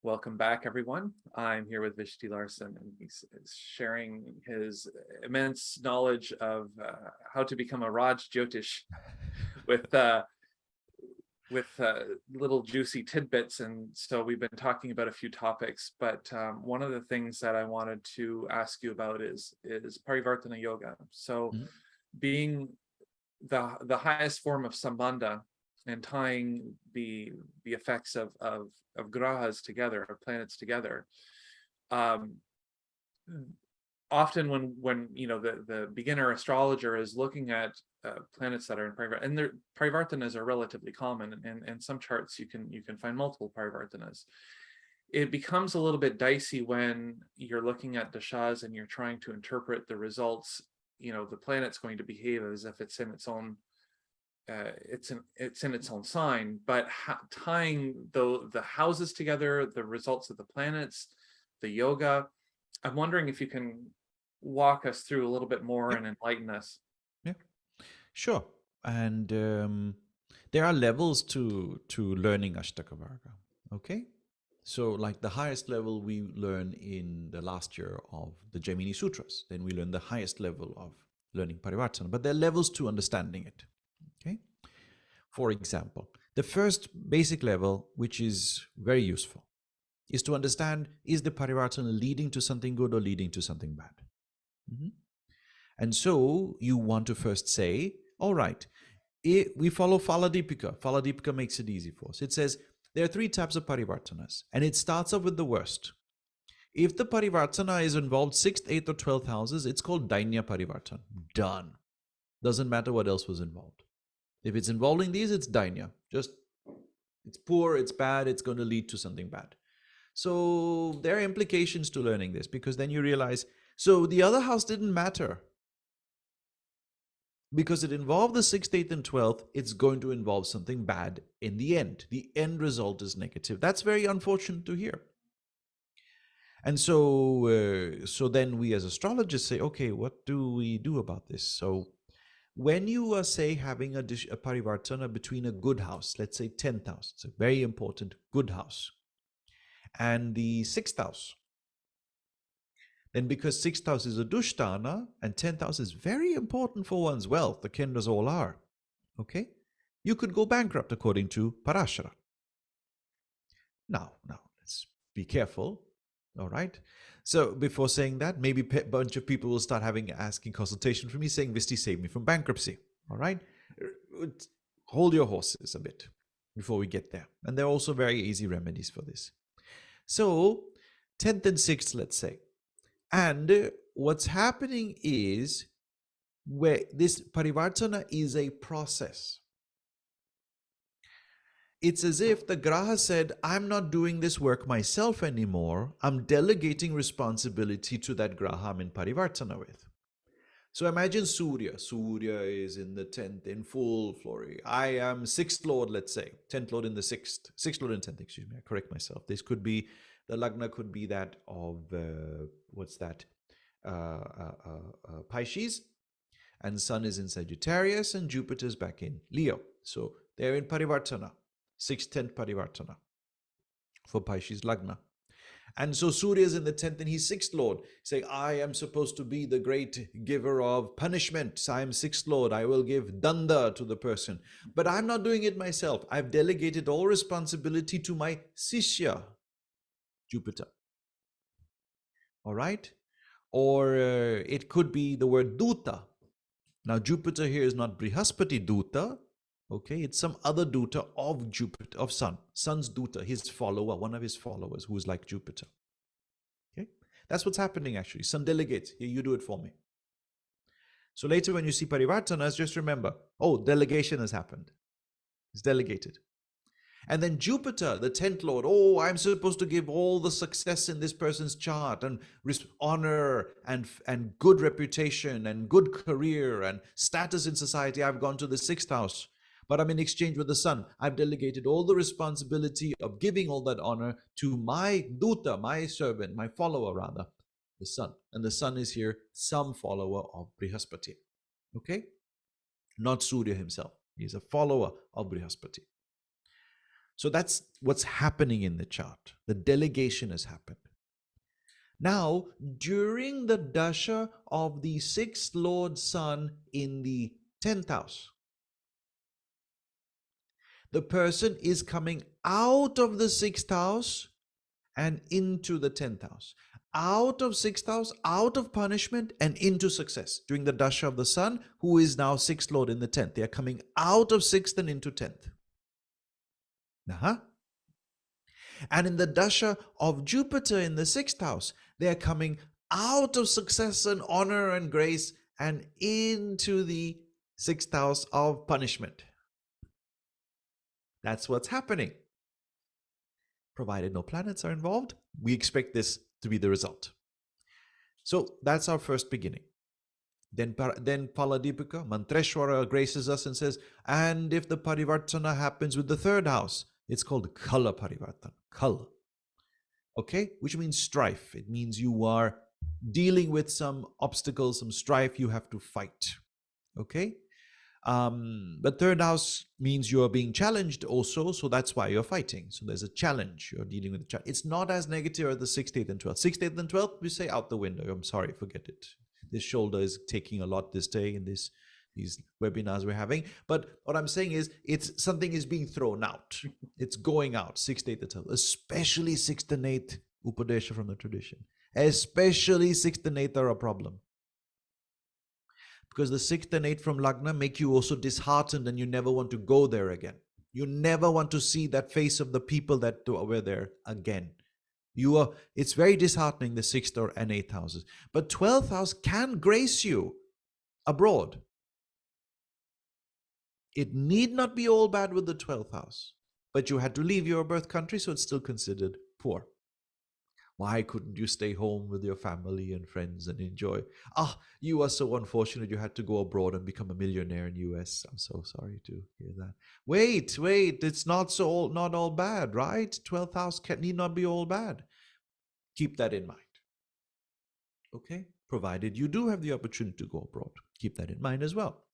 Welcome back, everyone. I'm here with Visti Larsen, and he's sharing his immense knowledge of how to become a Raj Jyotish with little juicy tidbits. And so we've been talking about a few topics, but one of the things that I wanted to ask you about is Parivartana Yoga. So being the highest form of sambandha and tying the effects of grahas together, of planets together. Often when the beginner astrologer is looking at planets that are in Parivartana, and their Parivartanas are relatively common, and some charts you can find multiple Parivartanas. It becomes a little bit dicey when you're looking at dashas and you're trying to interpret the results. The planet's going to behave as if it's in its own it's in its own sign, but tying the houses together, the results of the planets, the yoga. I'm wondering if you can walk us through a little bit more and enlighten us. Yeah, sure. And there are levels to learning Ashtaka Varga. Okay, so like the highest level we learn in the last year of the Jaimini Sutras. Then we learn the highest level of learning Parivartana. But there are levels to understanding it. Okay. For example, the first basic level, which is very useful, is to understand, is the Parivartana leading to something good or leading to something bad? And so you want to first say, all right, we follow Phaladipika. Phaladipika makes it easy for us. It says there are three types of Parivartanas, and it starts off with the worst. If the Parivartana is involved 6th, 8th, or 12th houses, it's called Dainya Parivartana. Done. Doesn't matter what else was involved. If it's involving these, it's Dainya. Just, it's poor, it's bad, it's going to lead to something bad. So there are implications to learning this, because then you realize, so the other house didn't matter. Because it involved the 6th, 8th, and 12th, it's going to involve something bad in the end. The end result is negative. That's very unfortunate to hear. And so, so then we as astrologers say, okay, what do we do about this? So when you are, say, having a Parivartana between a good house, let's say 10th house, it's a very important good house, and the 6th house, then because 6th house is a Dushtana and 10th house is very important for one's wealth, the Kendras all are, okay? You could go bankrupt according to Parashara. Now, let's be careful, all right? So before saying that, maybe a bunch of people will start asking consultation from me saying, Visti, save me from bankruptcy, all right? Hold your horses a bit before we get there. And there are also very easy remedies for this. So 10th and 6th, let's say. And what's happening is where this Parivartana is a process. It's as if the Graha said, I'm not doing this work myself anymore. I'm delegating responsibility to that Graha I'm in Parivartana with. So imagine Surya. Surya is in the 10th in full glory. I am 6th Lord, let's say. 10th Lord in the 6th. 6th Lord in 10th, excuse me. I correct myself. This could be, the Lagna could be that of, what's that? Pisces. And Sun is in Sagittarius and Jupiter is back in Leo. So they're in Parivartana. 6th, 10th Parivartana for Pisces Lagna. And so Surya is in the 10th and he's 6th Lord, saying, I am supposed to be the great giver of punishment. I am 6th Lord. I will give danda to the person. But I'm not doing it myself. I've delegated all responsibility to my Sishya, Jupiter. All right? Or it could be the word Duta. Now Jupiter here is not Brihaspati Duta. Okay, it's some other Duta of Jupiter, of Sun. Sun's Duta, his follower, one of his followers who is like Jupiter. Okay, that's what's happening actually. Sun delegates, here, you do it for me. So later when you see Parivartanas, just remember, oh, delegation has happened. It's delegated. And then Jupiter, the 10th Lord, oh, I'm supposed to give all the success in this person's chart and honor and good reputation and good career and status in society. I've gone to the 6th house. But I'm in exchange with the Sun. I've delegated all the responsibility of giving all that honor to my Duta, my servant, my follower rather, the Sun. And the Sun is here, some follower of Brihaspati. Okay? Not Surya himself. He's a follower of Brihaspati. So that's what's happening in the chart. The delegation has happened. Now, during the dasha of the sixth Lord Sun in the 10th house, the person is coming out of the 6th house and into the 10th house. Out of 6th house, out of punishment and into success. During the dasha of the Sun, who is now 6th Lord in the 10th. They are coming out of 6th and into 10th. And in the dasha of Jupiter in the 6th house, they are coming out of success and honor and grace and into the 6th house of punishment. That's what's happening. Provided no planets are involved, we expect this to be the result. So that's our first beginning. Then Paladipika, Mantreshwara graces us and says, and if the Parivartana happens with the 3rd house, it's called Kala Parivartana. Kala. Okay? Which means strife. It means you are dealing with some obstacles, some strife you have to fight. Okay? But 3rd house means you are being challenged also, so that's why you're fighting. So there's a challenge. You're dealing with a challenge. It's not as negative as the 6th, 8th, and 12th. 6th, 8th, and 12th, we say out the window. I'm sorry, forget it. This shoulder is taking a lot this day in these webinars we're having. But what I'm saying is, it's something is being thrown out. It's going out. 6th, 8th, and 12th, especially 6th and 8th Upadesha from the tradition. Especially 6th and 8th are a problem. Because the 6th and 8th from Lagna make you also disheartened and you never want to go there again. You never want to see that face of the people that were there again. It's very disheartening, the 6th and 8th houses. But 12th house can grace you abroad. It need not be all bad with the 12th house. But you had to leave your birth country, so it's still considered poor. Why couldn't you stay home with your family and friends and enjoy? You are so unfortunate you had to go abroad and become a millionaire in US. I'm so sorry to hear that. Wait, it's not all bad, right? 12th house need not be all bad. Keep that in mind. Okay? Provided you do have the opportunity to go abroad. Keep that in mind as well.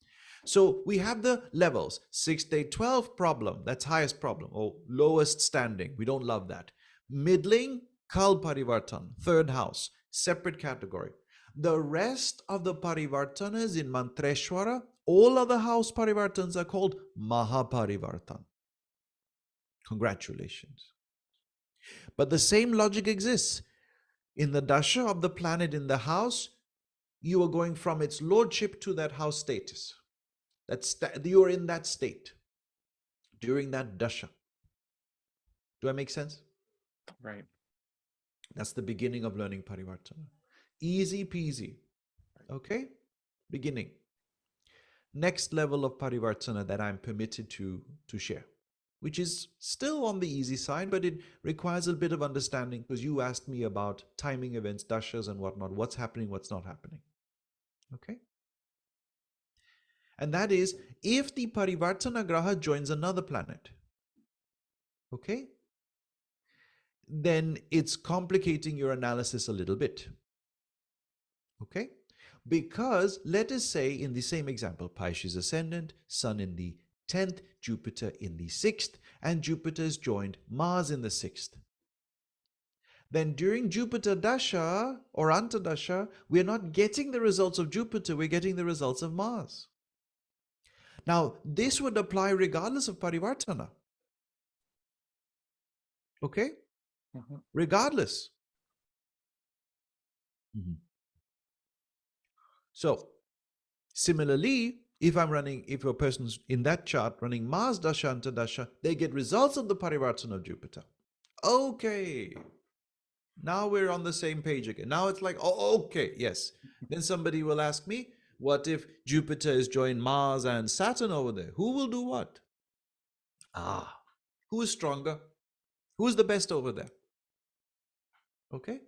So we have the levels. 6th, 8th, 12th problem. That's highest problem or lowest standing. We don't love that. Middling, Kal Parivartan, 3rd house, separate category. The rest of the Parivartanas in Mantreshwara, all other house Parivartans are called Mahaparivartan. Congratulations. But the same logic exists. In the dasha of the planet in the house, you are going from its lordship to that house status. You are in that state during that dasha. Do I make sense? Right. That's the beginning of learning Parivartana. Easy peasy. Okay? Beginning. Next level of Parivartana that I'm permitted to share, which is still on the easy side, but it requires a bit of understanding because you asked me about timing events, dashas and whatnot, what's happening, what's not happening. Okay? And that is if the Parivartana Graha joins another planet. Okay? Then it's complicating your analysis a little bit. Okay? Because let us say in the same example, Pisces ascendant, Sun in the 10th, Jupiter in the 6th, and Jupiter has joined Mars in the 6th. Then during Jupiter Dasha or Antardasha, we're not getting the results of Jupiter, we're getting the results of Mars. Now, this would apply regardless of Parivartana. Okay? Mm-hmm. Regardless. Mm-hmm. So, similarly, if a person's in that chart running Mars Dasha Antardasha, they get results of the Parivartana of Jupiter. Okay. Now we're on the same page again. Now it's like, oh, okay, yes. Then somebody will ask me, what if Jupiter is joined Mars and Saturn over there? Who will do what? Who is stronger? Who is the best over there? Okay.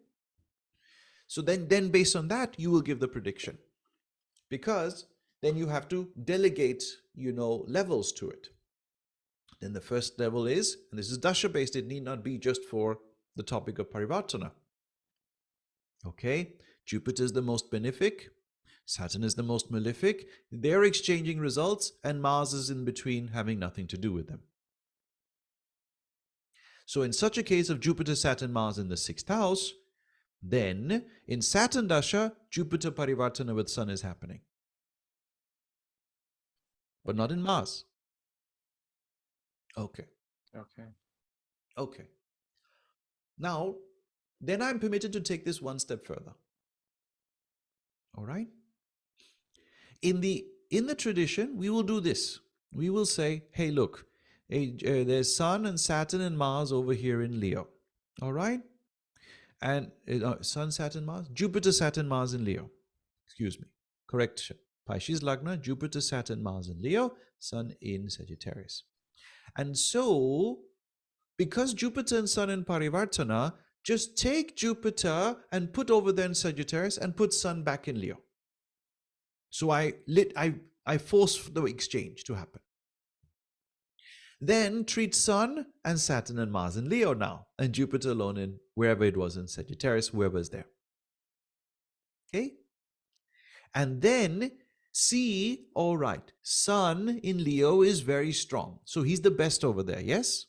So then based on that, you will give the prediction. Because then you have to delegate, levels to it. Then the first level is, and this is Dasha based, it need not be just for the topic of Parivartana. Okay, Jupiter is the most benefic, Saturn is the most malefic, they're exchanging results, and Mars is in between, having nothing to do with them. So in such a case of Jupiter, Saturn, Mars in the 6th house, then in Saturn Dasha, Jupiter Parivartana with Sun is happening. But not in Mars. Okay. Okay. Okay. Now, then I'm permitted to take this one step further. All right? In the tradition, we will do this. We will say, hey, look, there's Sun and Saturn and Mars over here in Leo. All right? And Sun, Saturn, Mars, Jupiter, Saturn, Mars in Leo. Excuse me. Correction. Pisces Lagna, Jupiter, Saturn, Mars in Leo, Sun in Sagittarius. And so, because Jupiter and Sun in Parivartana, just take Jupiter and put over there in Sagittarius and put Sun back in Leo. So I force the exchange to happen. Then treat Sun and Saturn and Mars in Leo now, and Jupiter alone in wherever it was in Sagittarius, whoever is there. Okay? And then see, all right, Sun in Leo is very strong. So he's the best over there, yes?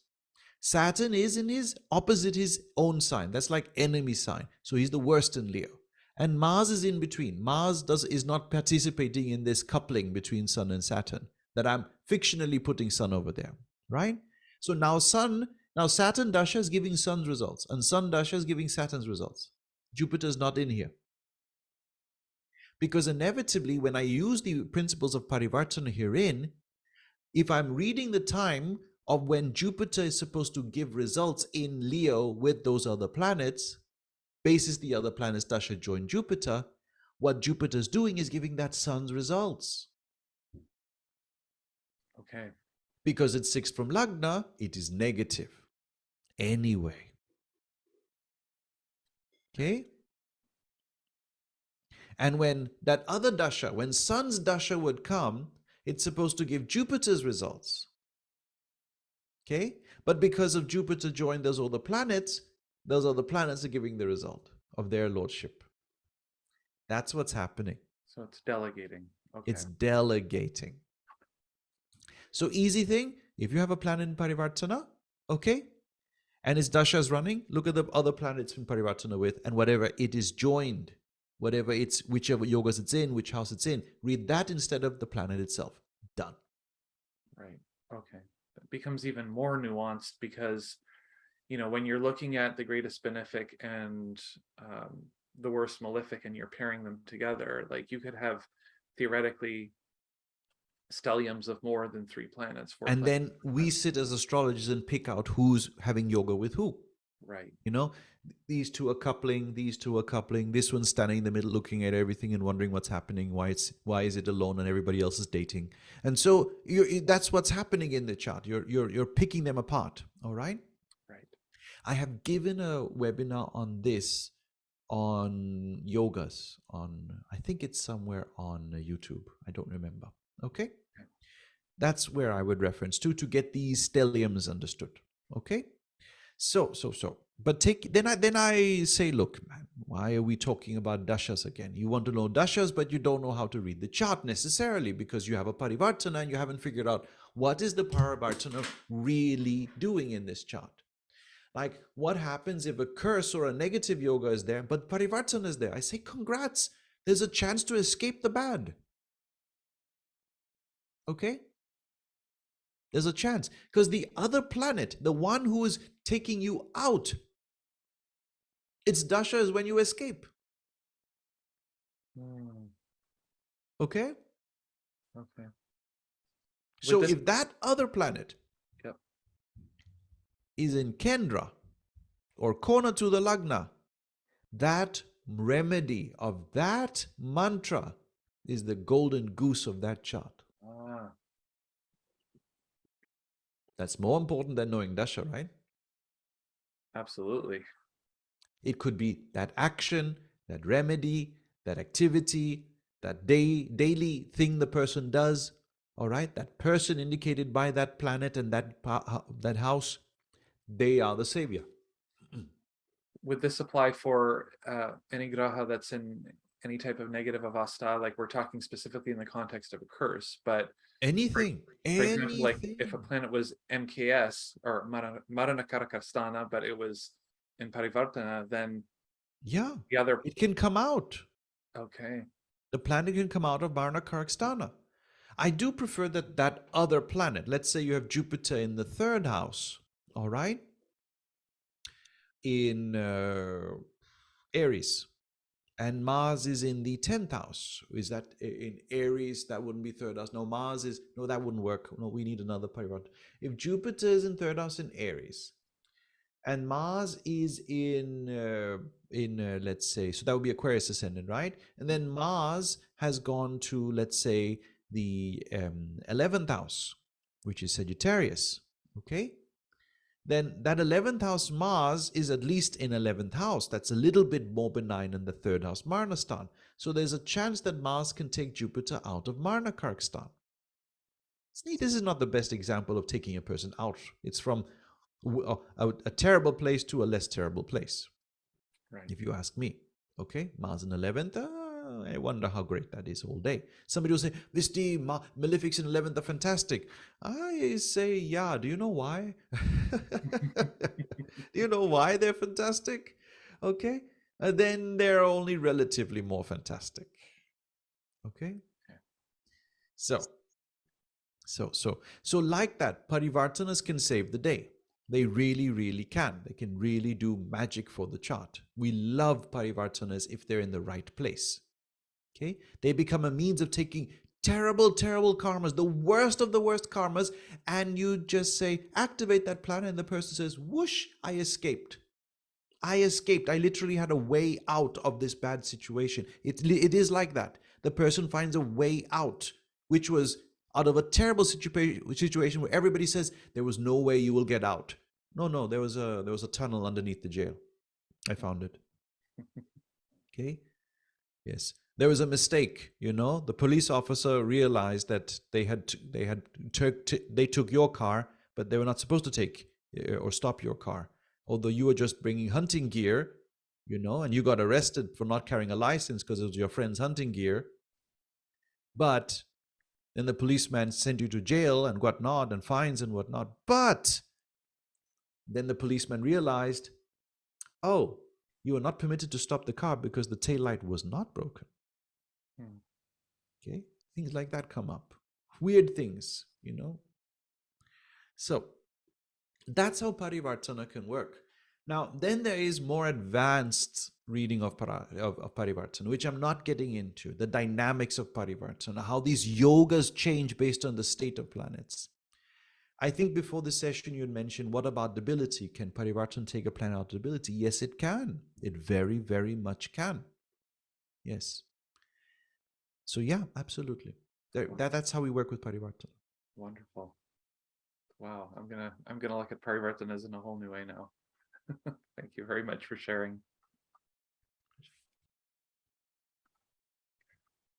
Saturn is in his opposite his own sign. That's like enemy sign. So he's the worst in Leo. And Mars is in between. Mars is not participating in this coupling between Sun and Saturn that I'm fictionally putting Sun over there, right? So now Saturn Dasha is giving Sun's results and Sun Dasha is giving Saturn's results. Jupiter's not in here. Because inevitably, when I use the principles of Parivartana herein, if I'm reading the time of when Jupiter is supposed to give results in Leo with those other planets, basis the other planets Dasha join Jupiter, what Jupiter's doing is giving that Sun's results. Okay. Because it's 6 from Lagna, it is negative. Anyway. Okay? And when that other Dasha, when Sun's Dasha would come, it's supposed to give Jupiter's results. Okay? But because of Jupiter joined those other planets are giving the result of their lordship. That's what's happening. So it's delegating. Okay. It's delegating. So easy thing, if you have a planet in Parivartana, okay, and its Dasha is running, look at the other planets in Parivartana with, and whatever it is joined, whichever yogas it's in, which house it's in, read that instead of the planet itself. Done. Right. Okay. It becomes even more nuanced because, when you're looking at the greatest benefic and the worst malefic and you're pairing them together, like you could have theoretically stelliums of more than 3 planets. And then we sit as astrologers and pick out who's having yoga with who. Right. These two are coupling, this one's standing in the middle looking at everything and wondering what's happening, why is it alone and everybody else is dating. And so that's what's happening in the chart. You're picking them apart, all right? Right. I have given a webinar on this on yogas I think it's somewhere on YouTube. I don't remember. Okay? That's where I would reference to get these stelliums understood. Okay? So. But then I say, look, man, why are we talking about dashas again? You want to know dashas, but you don't know how to read the chart necessarily because you have a parivartana and you haven't figured out what is the parivartana really doing in this chart. Like, what happens if a curse or a negative yoga is there, but parivartana is there? I say, congrats. There's a chance to escape the bad. Okay? There's a chance. Because the other planet, the one who is taking you out, its dasha is when you escape. Okay? Okay. So if that other planet is in Kendra or Kona to the Lagna, that remedy of that mantra is the golden goose of that chart. That's more important than knowing dasha, right? Absolutely. It could be that action, that remedy, that activity, that daily thing the person does, all right? That person indicated by that planet and that house, they are the savior. Would this apply for any graha that's in any type of negative avastha? Like we're talking specifically in the context of a curse, but Anything. For example, like if a Anything. planet was MKS or Maranakarakastana, but it was in Parivartana, then Yeah. the other, It can come out. okay. The planet can come out of Varna Karkstana. I do prefer that other planet, let's say you have Jupiter in the third house, all right, in Aries, and Mars is in the 10th house. Is that in Aries? That wouldn't be third house. No, Mars is, no, that wouldn't work. No, we need another Parivat. If Jupiter is in third house in Aries, and Mars is in let's say, so that would be Aquarius ascendant, right? And then Mars has gone to, let's say, the 11th house, which is Sagittarius. Okay, then that 11th house Mars is at least in 11th house. That's a little bit more benign in the third house Marnastan. So there's a chance that Mars can take Jupiter out of Marna Karkstan. See, this is not the best example of taking a person out. It's from a terrible place to a less terrible place, Right. if you ask me. Okay, Mars in 11th, I wonder how great that is all day. Somebody will say, Visti, malefics in 11th are fantastic. I say, yeah, do you know why? Do you know why they're fantastic? Okay, then they're only relatively more fantastic. Okay, so so like that, Parivartanas can save the day. They really, really can. They can really do magic for the chart. We love Parivartanas if they're in the right place. Okay? They become a means of taking terrible, terrible karmas, the worst of the worst karmas, and you just say, activate that planet, and the person says, whoosh, I escaped. I escaped. I literally had a way out of this bad situation. It is like that. The person finds a way out, which was out of a terrible situation where everybody says there was no way you will get out. No, there was a tunnel underneath the jail. I found it. Okay. Yes, there was a mistake. The police officer realized that they took your car, but they were not supposed to take or stop your car. Although you were just bringing hunting gear, and you got arrested for not carrying a license because it was your friend's hunting gear. But then the policeman sent you to jail and whatnot and fines and whatnot. But then the policeman realized, oh, you were not permitted to stop the car because the tail light was not broken. Okay, things like that come up. Weird things. So that's how Parivartana can work. Now, then there is more advanced reading of Parivartana, which I'm not getting into, the dynamics of Parivartana, how these yogas change based on the state of planets. I think before the session you had mentioned, what about debility? Can Parivartana take a planet out of debility? Yes, it can. It very, very much can. Yes. So yeah, absolutely. That's how we work with Parivartana. Wonderful. Wow, I'm gonna look at Parivartanas in a whole new way now. Thank you very much for sharing.